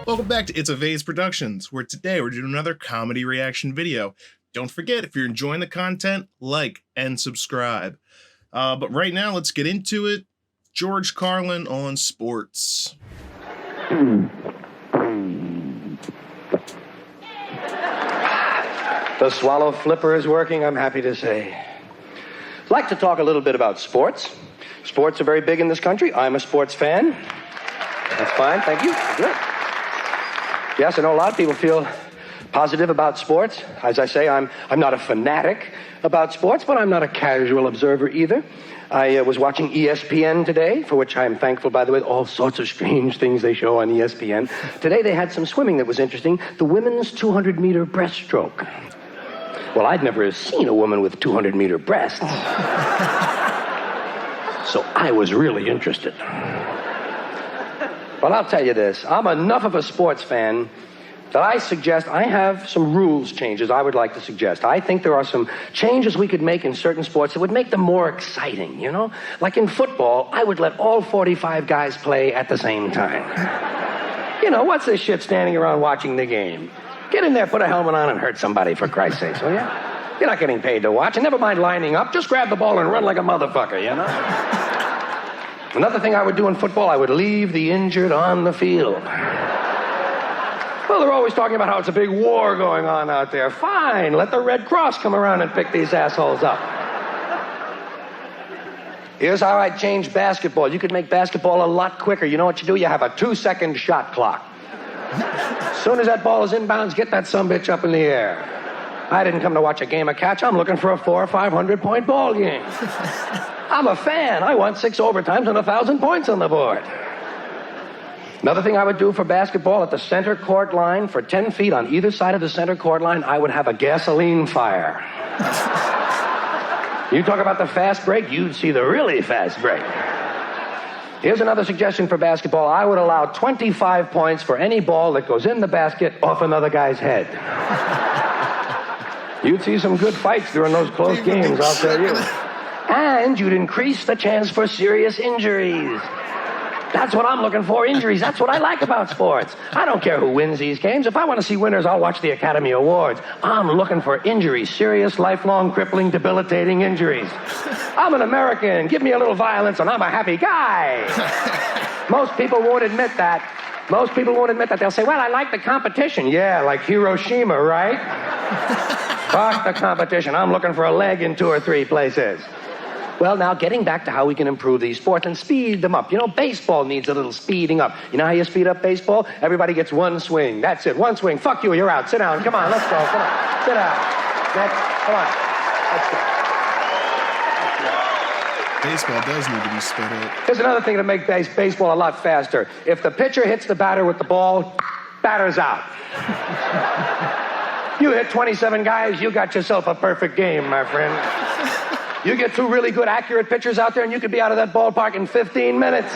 Welcome back to It's a Vase Productions, where today we're doing another comedy reaction video. Don't forget, if you're enjoying the content, like and subscribe. But right now, let's get into it. George Carlin on sports. The swallow flipper is working, I'm happy to say. I'd like to talk a little bit about sports. Sports are very big in this country. I'm a sports fan. That's fine, thank you. Good. Yes, I know a lot of people feel positive about sports. As I say, I'm not a fanatic about sports, but I'm not a casual observer either. I was watching ESPN today, for which I'm thankful, by the way. All sorts of strange things they show on ESPN. Today they had some swimming that was interesting. The women's 200-meter breaststroke. Well, I'd never seen a woman with 200-meter breasts. So I was really interested. But I'll tell you this. I'm enough of a sports fan that I have some rules changes I would like to suggest. I think there are some changes we could make in certain sports that would make them more exciting, you know? Like in football, I would let all 45 guys play at the same time. You know, what's this shit standing around watching the game? Get in there, put a helmet on, and hurt somebody, for Christ's sake, will you? You're not getting paid to watch, and never mind lining up. Just grab the ball and run like a motherfucker, you know? Another thing I would do in football, I would leave the injured on the field. Well, they're always talking about how it's a big war going on out there. Fine, let the Red Cross come around and pick these assholes up. Here's how I'd change basketball. You could make basketball a lot quicker. You know what you do? You have a 2-second shot clock. As soon as that ball is inbounds, get that sumbitch up in the air. I didn't come to watch a game of catch. I'm looking for a 400 or 500 point ball game. I'm a fan. I want 6 overtimes and 1,000 points on the board. Another thing I would do for basketball, at the center court line, for 10 feet on either side of the center court line, I would have a gasoline fire. You talk about the fast break, you'd see the really fast break. Here's another suggestion for basketball. I would allow 25 points for any ball that goes in the basket off another guy's head. You'd see some good fights during those close games, I'll tell you. And you'd increase the chance for serious injuries. That's what I'm looking for, injuries. That's what I like about sports. I don't care who wins these games. If I want to see winners, I'll watch the Academy Awards. I'm looking for injuries, serious, lifelong, crippling, debilitating injuries. I'm an American. Give me a little violence and I'm a happy guy. Most people won't admit that. They'll say, well, I like the competition. Yeah, like Hiroshima, right? Fuck the competition. I'm looking for a leg in 2 or 3 places. Well, now, getting back to how we can improve these sports and speed them up. You know, baseball needs a little speeding up. You know how you speed up baseball? Everybody gets 1 swing. That's it, 1 swing. Fuck you, you're out. Sit down. Come on, let's go. Come on. Sit down. Next. Come on. Let's go. Baseball does need to be sped up. Here's another thing to make baseball a lot faster. If the pitcher hits the batter with the ball, batter's out. You hit 27 guys, you got yourself a perfect game, my friend. You get 2 really good, accurate pitchers out there, and you could be out of that ballpark in 15 minutes.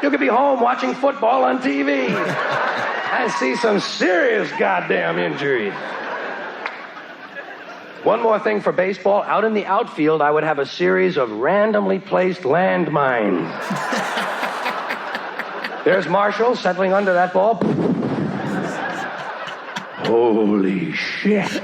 You could be home watching football on TV and see some serious goddamn injuries. One more thing for baseball. Out in the outfield, I would have a series of randomly placed landmines. There's Marshall settling under that ball. Holy shit.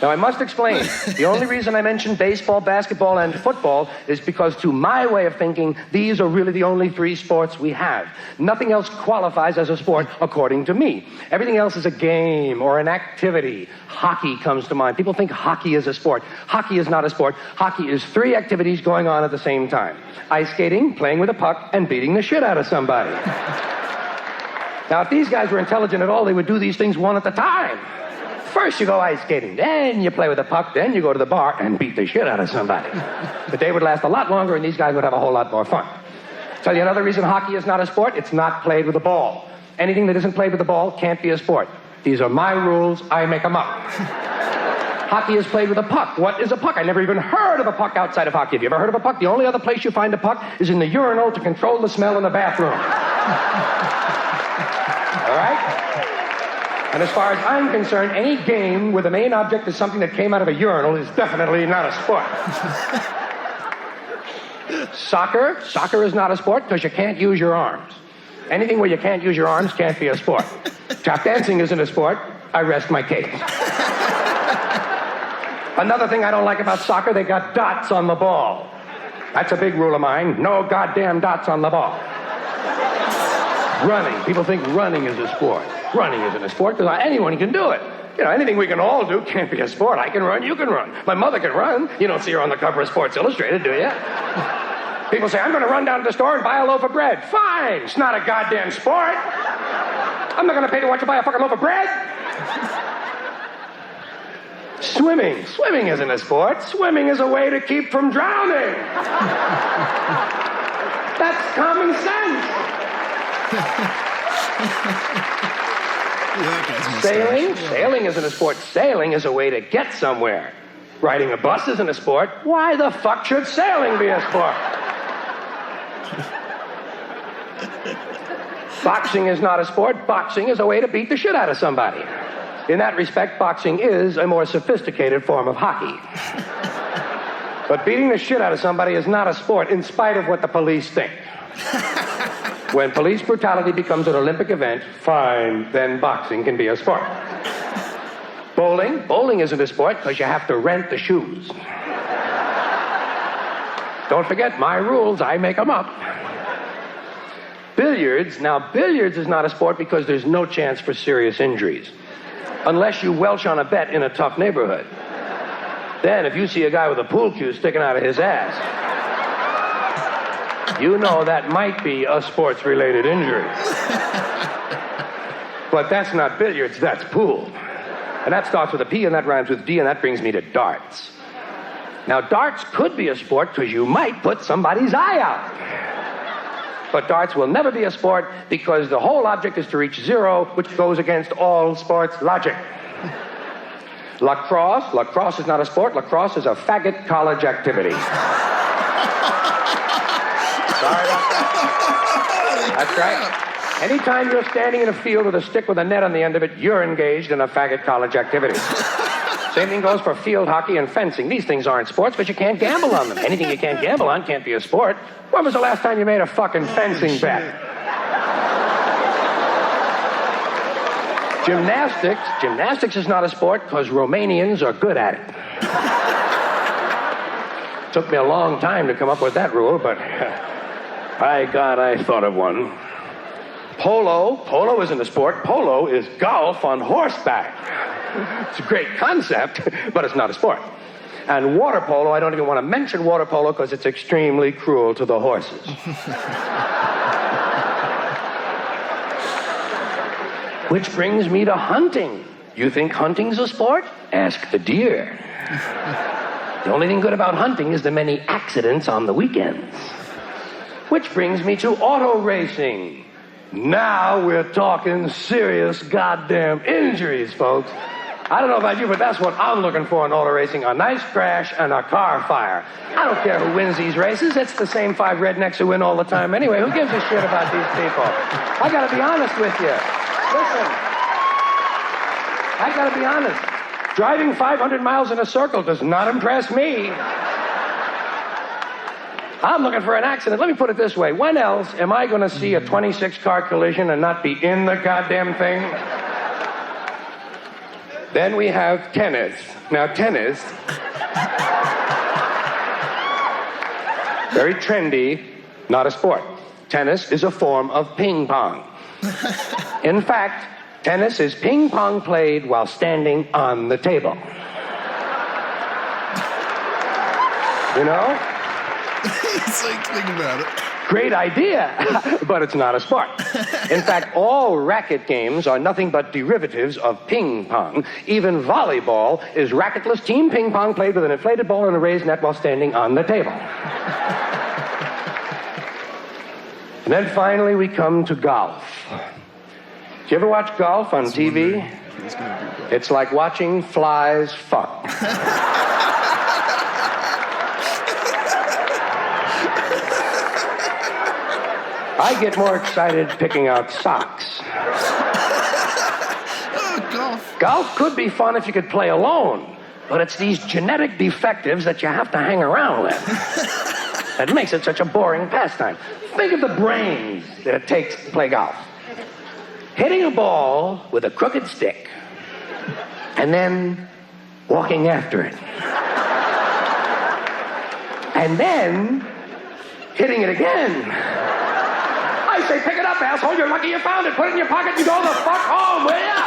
Now, I must explain. The only reason I mentioned baseball, basketball, and football is because, to my way of thinking, these are really the only 3 sports we have. Nothing else qualifies as a sport, according to me. Everything else is a game or an activity. Hockey comes to mind. People think hockey is a sport. Hockey is not a sport. Hockey is 3 activities going on at the same time. Ice skating, playing with a puck, and beating the shit out of somebody. Now, if these guys were intelligent at all, they would do these things one at a time. First you go ice skating, then you play with a puck, then you go to the bar and beat the shit out of somebody. The day would last a lot longer and these guys would have a whole lot more fun. Tell you another reason hockey is not a sport, it's not played with a ball. Anything that isn't played with a ball can't be a sport. These are my rules, I make them up. Hockey is played with a puck. What is a puck? I never even heard of a puck outside of hockey. Have you ever heard of a puck? The only other place you find a puck is in the urinal to control the smell in the bathroom. All right? And as far as I'm concerned, any game where the main object is something that came out of a urinal is definitely not a sport. Soccer is not a sport because you can't use your arms. Anything where you can't use your arms can't be a sport. Tap dancing isn't a sport. I rest my case. Another thing I don't like about soccer, they got dots on the ball. That's a big rule of mine. No goddamn dots on the ball. Running. People think running is a sport. Running isn't a sport because anyone can do it. You know, anything we can all do can't be a sport. I can run, you can run. My mother can run. You don't see her on the cover of Sports Illustrated, do you? People say, I'm going to run down to the store and buy a loaf of bread. Fine. It's not a goddamn sport. I'm not going to pay to watch you buy a fucking loaf of bread. Swimming. Swimming isn't a sport. Swimming is a way to keep from drowning. That's common sense. Sailing isn't a sport. Sailing is a way to get somewhere. Riding a bus isn't a sport. Why the fuck should sailing be a sport? Boxing is not a sport. Boxing is a way to beat the shit out of somebody. In that respect, boxing is a more sophisticated form of hockey. But beating the shit out of somebody is not a sport, in spite of what the police think. When police brutality becomes an Olympic event, fine, then boxing can be a sport. Bowling isn't a sport because you have to rent the shoes. Don't forget, my rules, I make them up. Billiards is not a sport because there's no chance for serious injuries. Unless you welch on a bet in a tough neighborhood. Then, if you see a guy with a pool cue sticking out of his ass, you know that might be a sports-related injury. But that's not billiards, that's pool. And that starts with a P and that rhymes with D, and that brings me to darts. Now, darts could be a sport because you might put somebody's eye out. But darts will never be a sport because the whole object is to reach zero, which goes against all sports logic. Lacrosse is not a sport. Lacrosse is a faggot college activity. Sorry about that. That's right. Anytime you're standing in a field with a stick with a net on the end of it, you're engaged in a faggot college activity. Same thing goes for field hockey and fencing. These things aren't sports, but you can't gamble on them. Anything you can't gamble on can't be a sport. When was the last time you made a fucking fencing bet? Gymnastics is not a sport because Romanians are good at it. Took me a long time to come up with that rule, but by God, I thought of one. Polo isn't a sport. Polo is golf on horseback. It's a great concept, but it's not a sport. And water polo, I don't even want to mention water polo because it's extremely cruel to the horses. Which brings me to hunting. You think hunting's a sport? Ask the deer. The only thing good about hunting is the many accidents on the weekends. Which brings me to auto racing. Now we're talking serious goddamn injuries, folks. I don't know about you, but that's what I'm looking for in auto racing. A nice crash and a car fire. I don't care who wins these races. It's the same 5 rednecks who win all the time anyway. Who gives a shit about these people? I gotta be honest with you. Listen. I gotta be honest. Driving 500 miles in a circle does not impress me. I'm looking for an accident. Let me put it this way. When else am I going to see a 26-car collision and not be in the goddamn thing? Then we have tennis. Now, tennis, very trendy, not a sport. Tennis is a form of ping pong. In fact, tennis is ping pong played while standing on the table. You know? It's like, think about it. Great idea, but it's not a sport. In fact, all racket games are nothing but derivatives of ping pong. Even volleyball is racketless team ping pong played with an inflated ball and a raised net while standing on the table. And then finally we come to golf. Do you ever watch golf on TV? It's like watching flies fuck. I get more excited picking out socks. Golf. Golf could be fun if you could play alone, but it's these genetic defectives that you have to hang around with. That makes it such a boring pastime. Think of the brains that it takes to play golf. Hitting a ball with a crooked stick and then walking after it. And then hitting it again. I say, pick it up, asshole. You're lucky you found it. Put it in your pocket and go the fuck home, will ya?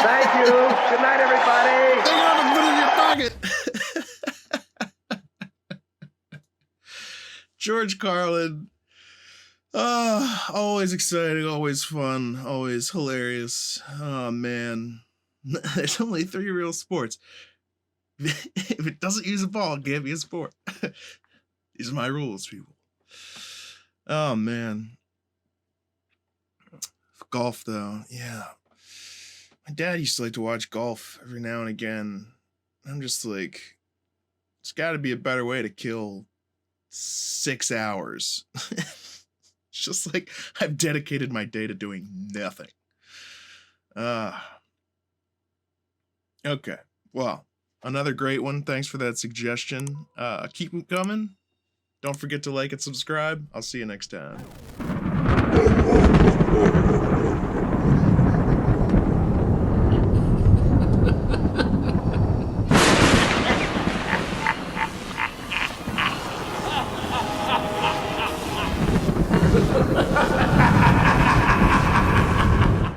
Thank you. Good night, everybody. Pick it up and put it in your pocket. George Carlin. Always exciting, always fun, always hilarious. Oh, man. There's only 3 real sports. If it doesn't use a ball, it can't be a sport. These are my rules, people. Oh, man. Golf, though. Yeah. My dad used to like to watch golf every now and again. I'm just like, it's got to be a better way to kill 6 hours. It's just like I've dedicated my day to doing nothing. Okay. Well, another great one. Thanks for that suggestion. Keep them coming. Don't forget to like and subscribe. I'll see you next time.